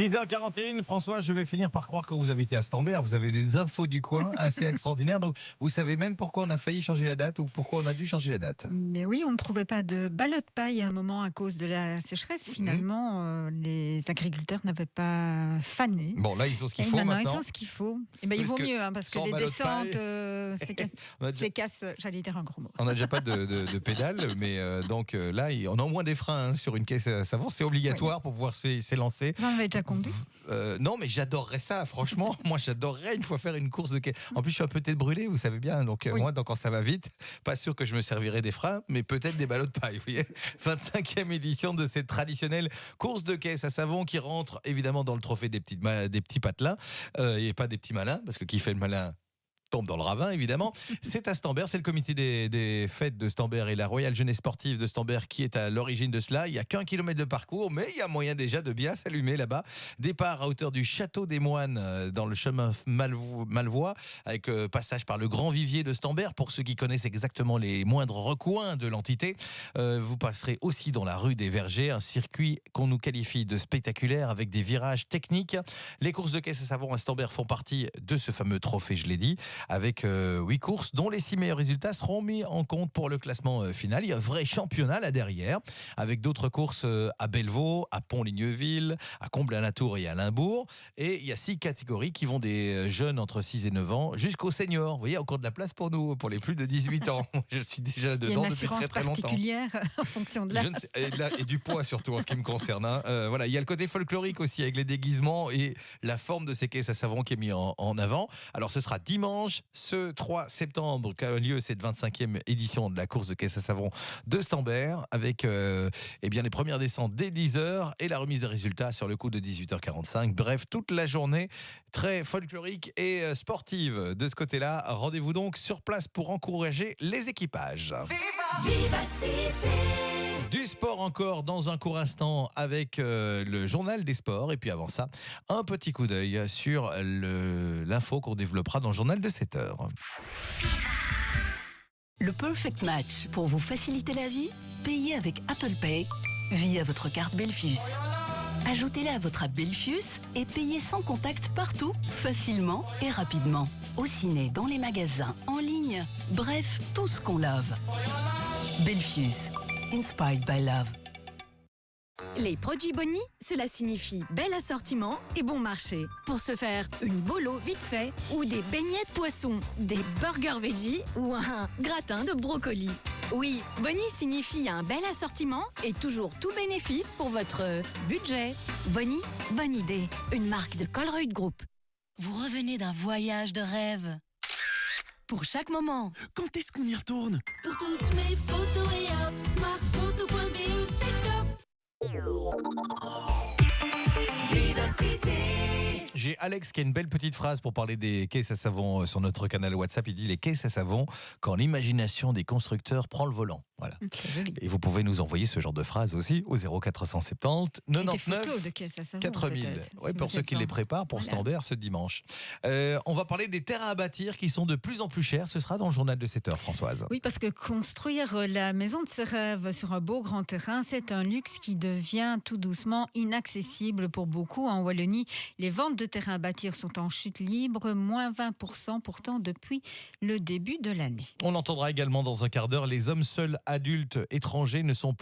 6h41, François, je vais finir par croire que vous habitez à Stambert. Vous avez des infos du coin assez extraordinaires. Donc, vous savez même pourquoi on a failli changer la date ou pourquoi on a dû changer la date. Mais oui, on ne trouvait pas de ballots de paille à un moment à cause de la sécheresse. Finalement, les agriculteurs n'avaient pas fané. Bon, là, ils ont ce qu'il Et faut maintenant, maintenant. ils ont ce qu'il faut. Et ben, il Parce vaut que mieux, parce que sans les ballot de descentes, paille, c'est casse, j'allais dire un gros mot. On n'a déjà pas de pédale, mais donc là, on a au moins des freins sur une caisse à savon. C'est obligatoire pour pouvoir s'élancer. Vous en avez déjà conduit? Non, mais j'adorerais ça, franchement. Moi, j'adorerais une fois faire une course de caisse. En plus, je suis un peu tête brûlée, vous savez bien. Donc, Oui. moi, quand ça va vite, pas sûr que je me servirai des freins, mais peut-être des ballots de paille. Vous voyez, 25e édition de cette traditionnelle course de caisse à savon qui rentre évidemment dans le trophée des petits patelins et pas des petits malins, parce que qui fait le malin tombe dans le ravin, évidemment. C'est à Stambert, c'est le comité des fêtes de Stambert et la Royale Jeunesse Sportive de Stambert qui est à l'origine de cela. Il n'y a qu'un kilomètre de parcours, mais il y a moyen déjà de bien s'allumer là-bas. Départ à hauteur du Château des Moines dans le chemin Malvois, avec passage par le Grand Vivier de Stambert. Pour ceux qui connaissent exactement les moindres recoins de l'entité, vous passerez aussi dans la rue des Vergers, un circuit qu'on nous qualifie de spectaculaire avec des virages techniques. Les courses de caisse à savon à Stambert font partie de ce fameux trophée, je l'ai dit, avec 8 courses dont les 6 meilleurs résultats seront mis en compte pour le classement final. Il y a un vrai championnat là derrière, avec d'autres courses à Bellevaux, à Pont-Ligneville, à Comblain-la-Tour et à Limbourg. Et il y a 6 catégories qui vont des jeunes entre 6 et 9 ans jusqu'aux seniors. Vous voyez, encore de la place pour nous, pour les plus de 18 ans. Je suis déjà dedans depuis très très longtemps. Il y a une assurance particulière en fonction de l'âge. Et du poids surtout en ce qui me concerne. Voilà, il y a le côté folklorique aussi avec les déguisements et la forme de ces caisses à savon qui est mis en avant. Alors ce sera dimanche, ce 3 septembre, qu'a lieu cette 25e édition de la course de caisse à savon de Stambert, avec bien les premières descentes dès 10h et la remise des résultats sur le coup de 18h45. Bref, toute la journée très folklorique et sportive de ce côté-là. Rendez-vous donc sur place pour encourager les équipages. Du sport encore dans un court instant avec le journal des sports. Et puis avant ça, un petit coup d'œil sur l'info qu'on développera dans le journal de 7h. Le Perfect Match, pour vous faciliter la vie, payez avec Apple Pay via votre carte Belfius. Ajoutez-la à votre app Belfius et payez sans contact partout, facilement et rapidement. Au ciné, dans les magasins, en ligne, bref, tout ce qu'on love. Belfius. Inspired by love. Les produits Bonnie, cela signifie bel assortiment et bon marché. Pour se faire une bolo vite fait, ou des beignets de poisson, des burgers veggie ou un gratin de brocoli. Oui, Bonnie signifie un bel assortiment et toujours tout bénéfice pour votre budget. Bonnie, bonne idée. Une marque de Colruyt Group. Vous revenez d'un voyage de rêve. Pour chaque moment. Quand est-ce qu'on y retourne? Pour toutes mes photos et hop, smartphoto.be, c'est top. Vivacité. J'ai Alex qui a une belle petite phrase pour parler des caisses à savon sur notre canal WhatsApp. Il dit les caisses à savon quand l'imagination des constructeurs prend le volant. Voilà. C'est joli. Et vous pouvez nous envoyer ce genre de phrase aussi au 0470 Et des 99 photos de caisse à savon, 4000. peut-être, Ouais, si pour vous ceux êtes qui les sans. préparent pour Voilà. Stambert ce dimanche. On va parler des terrains à bâtir qui sont de plus en plus chers. Ce sera dans le journal de 7h, Françoise. Oui, parce que construire la maison de ses rêves sur un beau grand terrain, c'est un luxe qui devient tout doucement inaccessible pour beaucoup. En Wallonie, les ventes de terrains à bâtir sont en chute libre, moins 20% pourtant depuis le début de l'année. On entendra également dans un quart d'heure les hommes seuls adultes étrangers ne sont